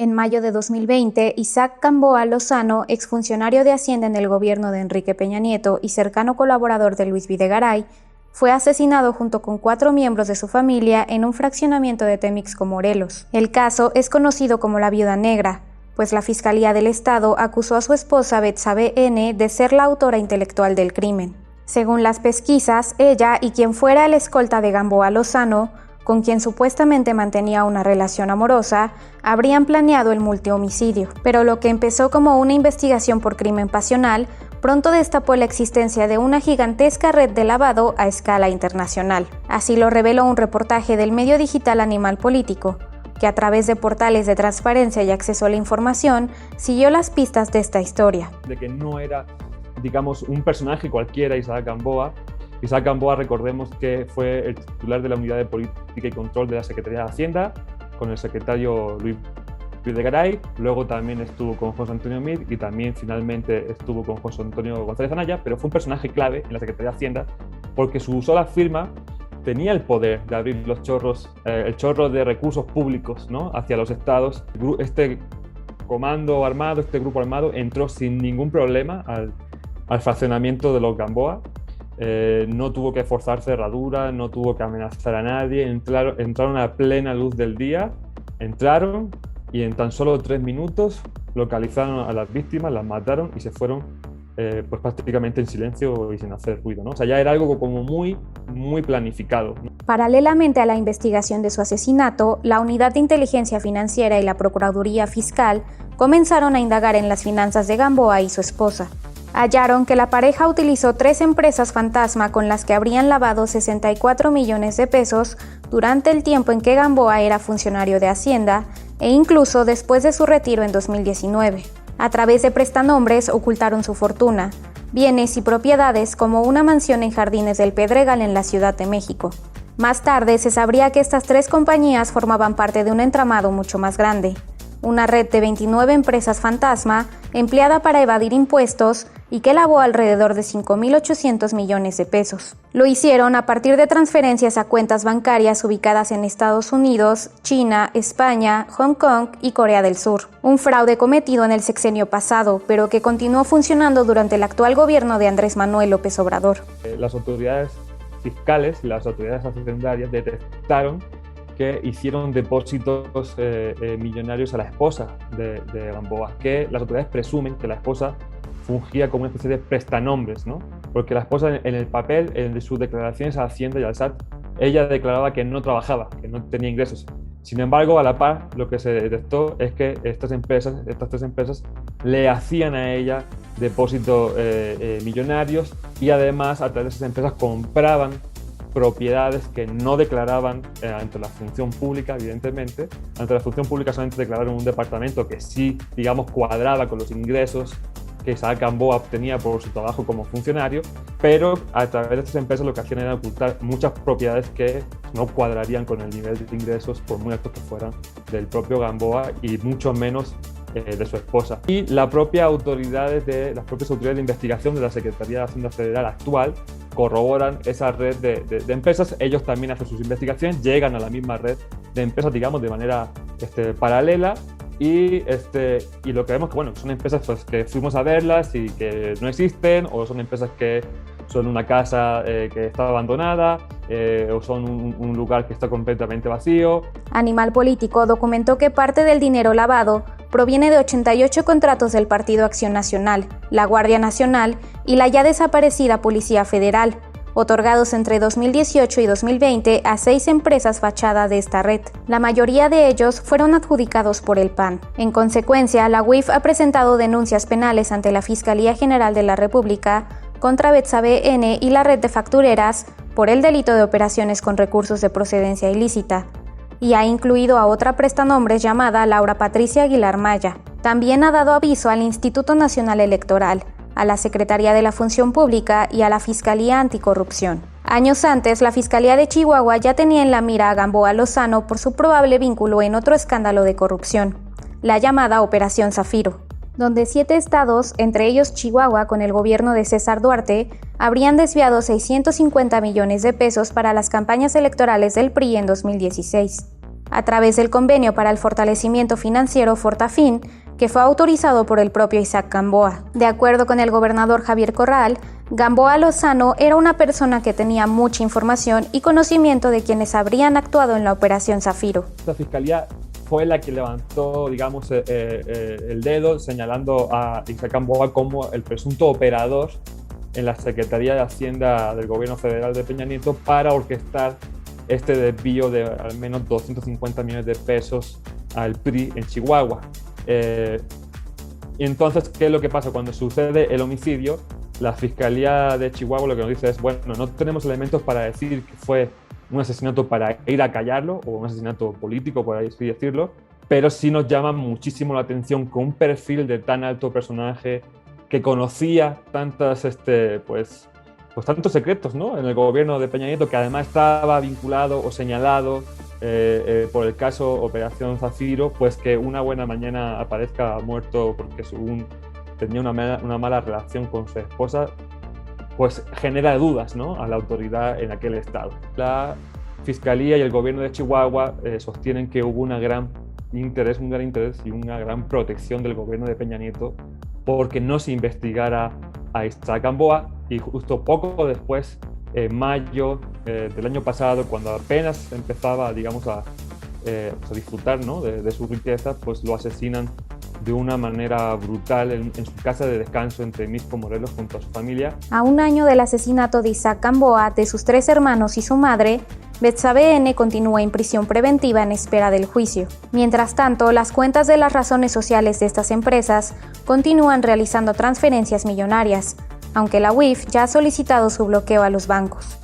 En mayo de 2020, Isaac Gamboa Lozano, exfuncionario de Hacienda en el gobierno de Enrique Peña Nieto y cercano colaborador de Luis Videgaray, fue asesinado junto con 4 miembros de su familia en un fraccionamiento de Temixco, Morelos. El caso es conocido como la Viuda Negra, pues la Fiscalía del Estado acusó a su esposa Betsabe N. de ser la autora intelectual del crimen. Según las pesquisas, ella y quien fuera el escolta de Gamboa Lozano, con quien supuestamente mantenía una relación amorosa, habrían planeado el multihomicidio. Pero lo que empezó como una investigación por crimen pasional, pronto destapó la existencia de una gigantesca red de lavado a escala internacional. Así lo reveló un reportaje del medio digital Animal Político, que a través de portales de transparencia y acceso a la información, siguió las pistas de esta historia. De que no era, digamos, un personaje cualquiera, Isaac Gamboa. Isaac Gamboa, recordemos que fue el titular de la Unidad de Política y Control de la Secretaría de Hacienda, con el secretario Luis Videgaray, luego también estuvo con José Antonio Mir y también finalmente estuvo con José Antonio González Anaya, pero fue un personaje clave en la Secretaría de Hacienda porque su sola firma tenía el poder de abrir los chorros, el chorro de recursos públicos, ¿no?, hacia los estados. Este comando armado, este grupo armado, entró sin ningún problema al fraccionamiento de los Gamboa. No tuvo que forzar cerraduras, no tuvo que amenazar a nadie, entraron a plena luz del día, entraron y en tan solo 3 minutos localizaron a las víctimas, las mataron y se fueron pues prácticamente en silencio y sin hacer ruido, ¿no? O sea, ya era algo como muy planificado, ¿no? Paralelamente a la investigación de su asesinato, la Unidad de Inteligencia Financiera y la Procuraduría Fiscal comenzaron a indagar en las finanzas de Gamboa y su esposa. Hallaron que la pareja utilizó 3 empresas fantasma con las que habrían lavado 64 millones de pesos durante el tiempo en que Gamboa era funcionario de Hacienda e incluso después de su retiro en 2019. A través de prestanombres ocultaron su fortuna, bienes y propiedades como una mansión en Jardines del Pedregal en la Ciudad de México. Más tarde se sabría que estas 3 compañías formaban parte de un entramado mucho más grande, una red de 29 empresas fantasma empleada para evadir impuestos y que lavó alrededor de 5.800 millones de pesos. Lo hicieron a partir de transferencias a cuentas bancarias ubicadas en Estados Unidos, China, España, Hong Kong y Corea del Sur. Un fraude cometido en el sexenio pasado, pero que continuó funcionando durante el actual gobierno de Andrés Manuel López Obrador. Las autoridades fiscales y las autoridades hacendarias detectaron que hicieron depósitos millonarios a la esposa de Gamboa, que las autoridades presumen que la esposa fungía como una especie de prestanombres, ¿no? Porque la esposa en el papel, en sus declaraciones a Hacienda y al SAT, ella declaraba que no trabajaba, que no tenía ingresos. Sin embargo, a la par, lo que se detectó es que estas 3 empresas, le hacían a ella depósitos millonarios y además a través de esas empresas compraban propiedades que no declaraban ante la función pública, evidentemente. Ante la función pública solamente declararon un departamento que sí, digamos, cuadraba con los ingresos que Isaac Gamboa obtenía por su trabajo como funcionario, pero a través de estas empresas lo que hacían era ocultar muchas propiedades que no cuadrarían con el nivel de ingresos, por muy altos que fueran, del propio Gamboa y mucho menos de su esposa. Y las propias autoridades de investigación de la Secretaría de Hacienda Federal actual corroboran esa red de empresas. Ellos también hacen sus investigaciones, llegan a la misma red de empresas, digamos, de manera paralela. Y lo que vemos que, bueno, son empresas pues, que fuimos a verlas y que no existen, o son empresas que son una casa que está abandonada, o son un lugar que está completamente vacío. Animal Político documentó que parte del dinero lavado proviene de 88 contratos del Partido Acción Nacional, la Guardia Nacional y la ya desaparecida Policía Federal, otorgados entre 2018 y 2020 a 6 empresas fachada de esta red. La mayoría de ellos fueron adjudicados por el PAN. En consecuencia, la UIF ha presentado denuncias penales ante la Fiscalía General de la República contra Betsabe N. y la red de factureras por el delito de operaciones con recursos de procedencia ilícita, y ha incluido a otra prestanombres llamada Laura Patricia Aguilar Maya. También ha dado aviso al Instituto Nacional Electoral, a la Secretaría de la Función Pública y a la Fiscalía Anticorrupción. Años antes, la Fiscalía de Chihuahua ya tenía en la mira a Gamboa Lozano por su probable vínculo en otro escándalo de corrupción, la llamada Operación Zafiro, donde 7 estados, entre ellos Chihuahua con el gobierno de César Duarte, habrían desviado 650 millones de pesos para las campañas electorales del PRI en 2016. a través del Convenio para el Fortalecimiento Financiero Fortafin, que fue autorizado por el propio Isaac Gamboa. De acuerdo con el gobernador Javier Corral, Gamboa Lozano era una persona que tenía mucha información y conocimiento de quienes habrían actuado en la Operación Zafiro. La Fiscalía fue la que levantó, digamos, el dedo señalando a Isaac Gamboa como el presunto operador en la Secretaría de Hacienda del Gobierno Federal de Peña Nieto para orquestar este desvío de al menos 250 millones de pesos al PRI en Chihuahua. Y entonces, ¿qué es lo que pasa? Cuando sucede el homicidio, la Fiscalía de Chihuahua lo que nos dice es, bueno, no tenemos elementos para decir que fue un asesinato para ir a callarlo o un asesinato político, por así decirlo, pero sí nos llama muchísimo la atención con un perfil de tan alto personaje que conocía tantos secretos, ¿no?, en el gobierno de Peña Nieto, que además estaba vinculado o señalado por el caso Operación Zafiro, pues que una buena mañana aparezca muerto porque tenía una mala relación con su esposa, pues genera dudas, ¿no?, a la autoridad en aquel estado. La Fiscalía y el gobierno de Chihuahua sostienen que hubo un gran interés y una gran protección del gobierno de Peña Nieto porque no se investigara a Isaac Gamboa, y justo poco después, en mayo del año pasado, cuando apenas empezaba, digamos, a disfrutar, ¿no?, de su riqueza, pues lo asesinan de una manera brutal en su casa de descanso en Temisco, Morelos, junto a su familia. A un año del asesinato de Isaac Gamboa, de sus 3 hermanos y su madre, Betsabe N. continúa en prisión preventiva en espera del juicio. Mientras tanto, las cuentas de las razones sociales de estas empresas continúan realizando transferencias millonarias, aunque la UIF ya ha solicitado su bloqueo a los bancos.